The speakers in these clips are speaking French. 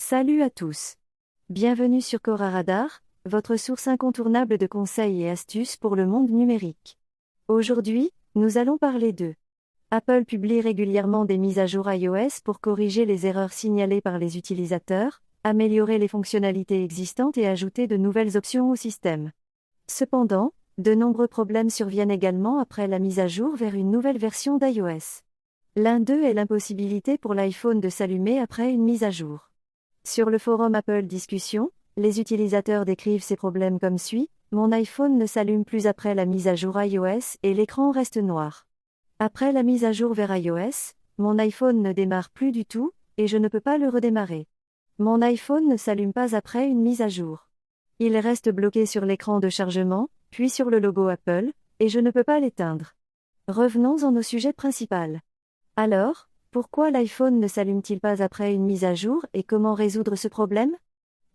Salut à tous. Bienvenue sur Cora Radar, votre source incontournable de conseils et astuces pour le monde numérique. Aujourd'hui, nous allons parler de Apple publie régulièrement des mises à jour iOS pour corriger les erreurs signalées par les utilisateurs, améliorer les fonctionnalités existantes et ajouter de nouvelles options au système. Cependant, de nombreux problèmes surviennent également après la mise à jour vers une nouvelle version d'iOS. L'un d'eux est l'impossibilité pour l'iPhone de s'allumer après une mise à jour. Sur le forum Apple Discussion, les utilisateurs décrivent ces problèmes comme suit: mon iPhone ne s'allume plus après la mise à jour iOS et l'écran reste noir. Après la mise à jour vers iOS, mon iPhone ne démarre plus du tout, et je ne peux pas le redémarrer. Mon iPhone ne s'allume pas après une mise à jour. Il reste bloqué sur l'écran de chargement, puis sur le logo Apple, et je ne peux pas l'éteindre. Revenons-en au sujet principal. Alors, pourquoi l'iPhone ne s'allume-t-il pas après une mise à jour et comment résoudre ce problème?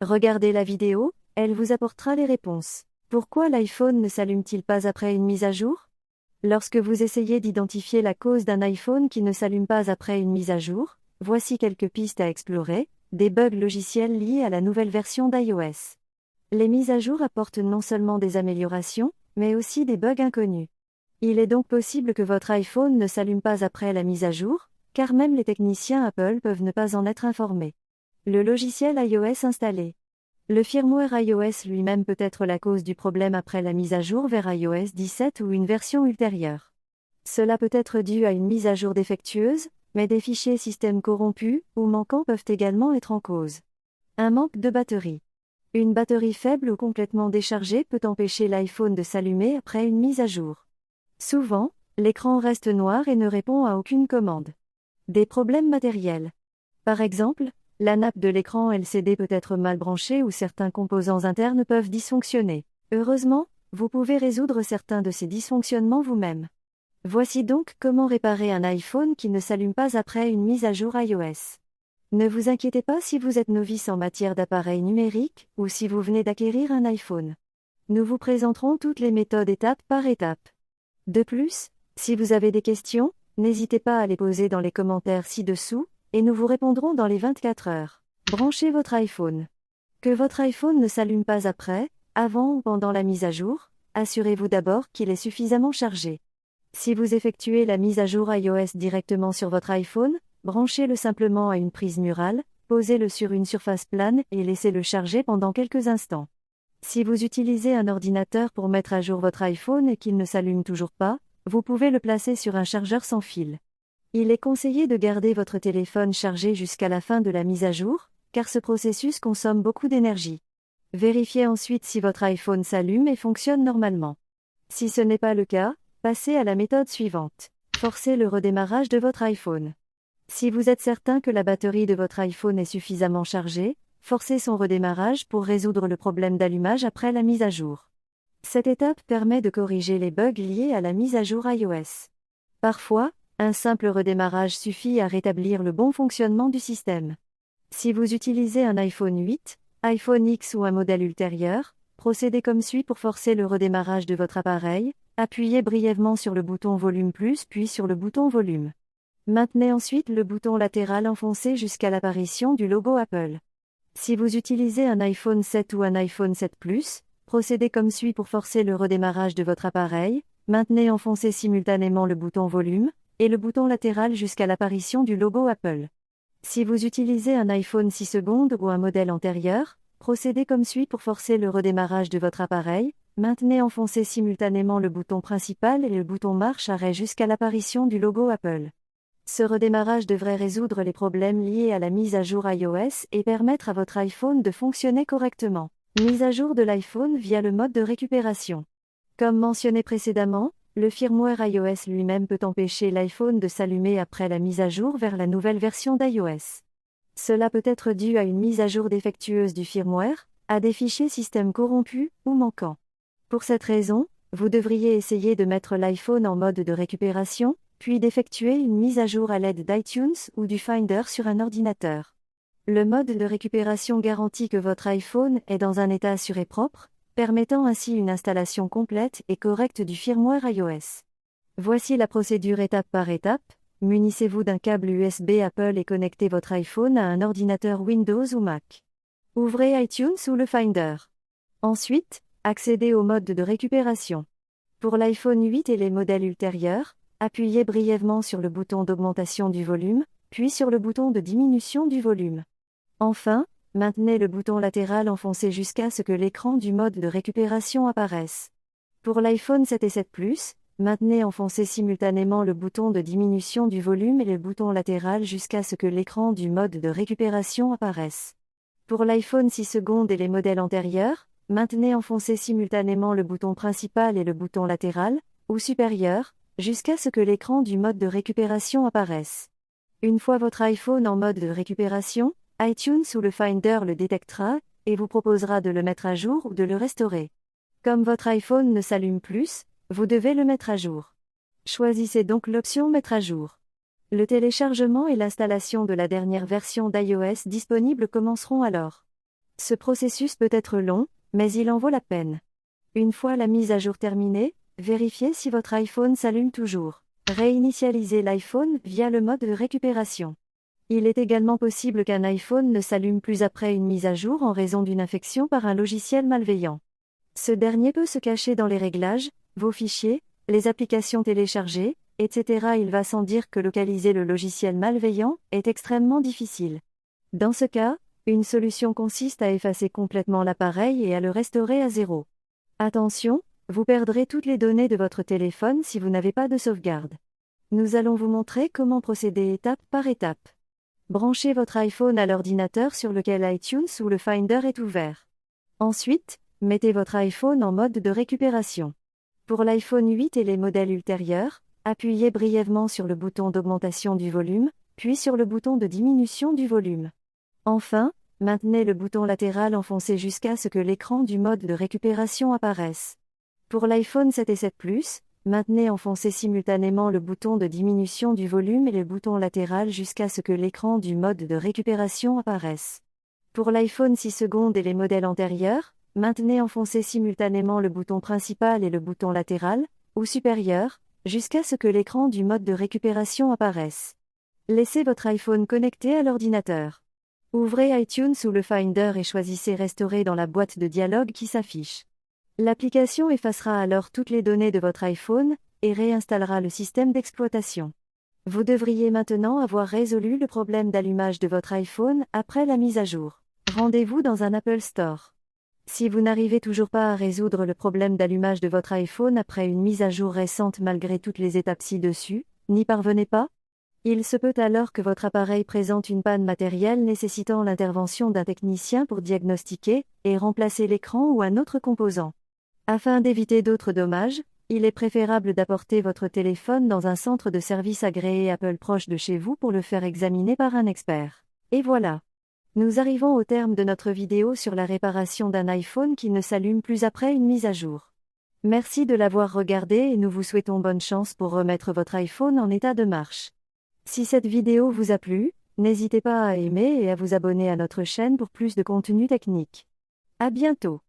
Regardez la vidéo, elle vous apportera les réponses. Pourquoi l'iPhone ne s'allume-t-il pas après une mise à jour? Lorsque vous essayez d'identifier la cause d'un iPhone qui ne s'allume pas après une mise à jour, voici quelques pistes à explorer, des bugs logiciels liés à la nouvelle version d'iOS. Les mises à jour apportent non seulement des améliorations, mais aussi des bugs inconnus. Il est donc possible que votre iPhone ne s'allume pas après la mise à jour, car même les techniciens Apple peuvent ne pas en être informés. Le logiciel iOS installé. Le firmware iOS lui-même peut être la cause du problème après la mise à jour vers iOS 17 ou une version ultérieure. Cela peut être dû à une mise à jour défectueuse, mais des fichiers système corrompus ou manquants peuvent également être en cause. Un manque de batterie. Une batterie faible ou complètement déchargée peut empêcher l'iPhone de s'allumer après une mise à jour. Souvent, l'écran reste noir et ne répond à aucune commande. Des problèmes matériels. Par exemple, la nappe de l'écran LCD peut être mal branchée ou certains composants internes peuvent dysfonctionner. Heureusement, vous pouvez résoudre certains de ces dysfonctionnements vous-même. Voici donc comment réparer un iPhone qui ne s'allume pas après une mise à jour iOS. Ne vous inquiétez pas si vous êtes novice en matière d'appareils numériques ou si vous venez d'acquérir un iPhone. Nous vous présenterons toutes les méthodes étape par étape. De plus, si vous avez des questions, n'hésitez pas à les poser dans les commentaires ci-dessous, et nous vous répondrons dans les 24 heures. Branchez votre iPhone. Que votre iPhone ne s'allume pas après, avant ou pendant la mise à jour, assurez-vous d'abord qu'il est suffisamment chargé. Si vous effectuez la mise à jour iOS directement sur votre iPhone, branchez-le simplement à une prise murale, posez-le sur une surface plane et laissez-le charger pendant quelques instants. Si vous utilisez un ordinateur pour mettre à jour votre iPhone et qu'il ne s'allume toujours pas, vous pouvez le placer sur un chargeur sans fil. Il est conseillé de garder votre téléphone chargé jusqu'à la fin de la mise à jour, car ce processus consomme beaucoup d'énergie. Vérifiez ensuite si votre iPhone s'allume et fonctionne normalement. Si ce n'est pas le cas, passez à la méthode suivante. Forcez le redémarrage de votre iPhone. Si vous êtes certain que la batterie de votre iPhone est suffisamment chargée, forcez son redémarrage pour résoudre le problème d'allumage après la mise à jour. Cette étape permet de corriger les bugs liés à la mise à jour iOS. Parfois, un simple redémarrage suffit à rétablir le bon fonctionnement du système. Si vous utilisez un iPhone 8, iPhone X ou un modèle ultérieur, procédez comme suit pour forcer le redémarrage de votre appareil: appuyez brièvement sur le bouton volume plus puis sur le bouton volume. Maintenez ensuite le bouton latéral enfoncé jusqu'à l'apparition du logo Apple. Si vous utilisez un iPhone 7 ou un iPhone 7 Plus, procédez comme suit pour forcer le redémarrage de votre appareil: maintenez enfoncé simultanément le bouton volume et le bouton latéral jusqu'à l'apparition du logo Apple. Si vous utilisez un iPhone 6 secondes ou un modèle antérieur, procédez comme suit pour forcer le redémarrage de votre appareil: maintenez enfoncé simultanément le bouton principal et le bouton marche-arrêt jusqu'à l'apparition du logo Apple. Ce redémarrage devrait résoudre les problèmes liés à la mise à jour iOS et permettre à votre iPhone de fonctionner correctement. Mise à jour de l'iPhone via le mode de récupération. Comme mentionné précédemment, le firmware iOS lui-même peut empêcher l'iPhone de s'allumer après la mise à jour vers la nouvelle version d'iOS. Cela peut être dû à une mise à jour défectueuse du firmware, à des fichiers système corrompus ou manquants. Pour cette raison, vous devriez essayer de mettre l'iPhone en mode de récupération, puis d'effectuer une mise à jour à l'aide d'iTunes ou du Finder sur un ordinateur. Le mode de récupération garantit que votre iPhone est dans un état sûr et propre, permettant ainsi une installation complète et correcte du firmware iOS. Voici la procédure étape par étape. munissez-vous d'un câble USB Apple et connectez votre iPhone à un ordinateur Windows ou Mac. Ouvrez iTunes ou le Finder. Ensuite, accédez au mode de récupération. Pour l'iPhone 8 et les modèles ultérieurs, appuyez brièvement sur le bouton d'augmentation du volume, puis sur le bouton de diminution du volume. Enfin, maintenez le bouton latéral enfoncé jusqu'à ce que l'écran du mode de récupération apparaisse. Pour l'iPhone 7 et 7 Plus, maintenez enfoncé simultanément le bouton de diminution du volume et le bouton latéral jusqu'à ce que l'écran du mode de récupération apparaisse. Pour l'iPhone 6 secondes et les modèles antérieurs, maintenez enfoncé simultanément le bouton principal et le bouton latéral, ou supérieur, jusqu'à ce que l'écran du mode de récupération apparaisse. Une fois votre iPhone en mode de récupération, iTunes ou le Finder le détectera, et vous proposera de le mettre à jour ou de le restaurer. Comme votre iPhone ne s'allume plus, vous devez le mettre à jour. Choisissez donc l'option Mettre à jour. Le téléchargement et l'installation de la dernière version d'iOS disponible commenceront alors. Ce processus peut être long, mais il en vaut la peine. Une fois la mise à jour terminée, vérifiez si votre iPhone s'allume toujours. Réinitialisez l'iPhone via le mode de récupération. Il est également possible qu'un iPhone ne s'allume plus après une mise à jour en raison d'une infection par un logiciel malveillant. Ce dernier peut se cacher dans les réglages, vos fichiers, les applications téléchargées, etc. Il va sans dire que localiser le logiciel malveillant est extrêmement difficile. Dans ce cas, une solution consiste à effacer complètement l'appareil et à le restaurer à zéro. Attention, vous perdrez toutes les données de votre téléphone si vous n'avez pas de sauvegarde. Nous allons vous montrer comment procéder étape par étape. Branchez votre iPhone à l'ordinateur sur lequel iTunes ou le Finder est ouvert. Ensuite, mettez votre iPhone en mode de récupération. Pour l'iPhone 8 et les modèles ultérieurs, appuyez brièvement sur le bouton d'augmentation du volume, puis sur le bouton de diminution du volume. Enfin, maintenez le bouton latéral enfoncé jusqu'à ce que l'écran du mode de récupération apparaisse. Pour l'iPhone 7 et 7 Plus, maintenez enfoncé simultanément le bouton de diminution du volume et le bouton latéral jusqu'à ce que l'écran du mode de récupération apparaisse. Pour l'iPhone 6 secondes et les modèles antérieurs, maintenez enfoncé simultanément le bouton principal et le bouton latéral, ou supérieur, jusqu'à ce que l'écran du mode de récupération apparaisse. Laissez votre iPhone connecté à l'ordinateur. Ouvrez iTunes ou le Finder et choisissez Restaurer dans la boîte de dialogue qui s'affiche. L'application effacera alors toutes les données de votre iPhone, et réinstallera le système d'exploitation. Vous devriez maintenant avoir résolu le problème d'allumage de votre iPhone après la mise à jour. Rendez-vous dans un Apple Store. Si vous n'arrivez toujours pas à résoudre le problème d'allumage de votre iPhone après une mise à jour récente malgré toutes les étapes ci-dessus, n'y parvenez pas? Il se peut alors que votre appareil présente une panne matérielle nécessitant l'intervention d'un technicien pour diagnostiquer et remplacer l'écran ou un autre composant. Afin d'éviter d'autres dommages, il est préférable d'apporter votre téléphone dans un centre de service agréé Apple proche de chez vous pour le faire examiner par un expert. Et voilà. Nous arrivons au terme de notre vidéo sur la réparation d'un iPhone qui ne s'allume plus après une mise à jour. Merci de l'avoir regardé et nous vous souhaitons bonne chance pour remettre votre iPhone en état de marche. Si cette vidéo vous a plu, n'hésitez pas à aimer et à vous abonner à notre chaîne pour plus de contenu technique. À bientôt.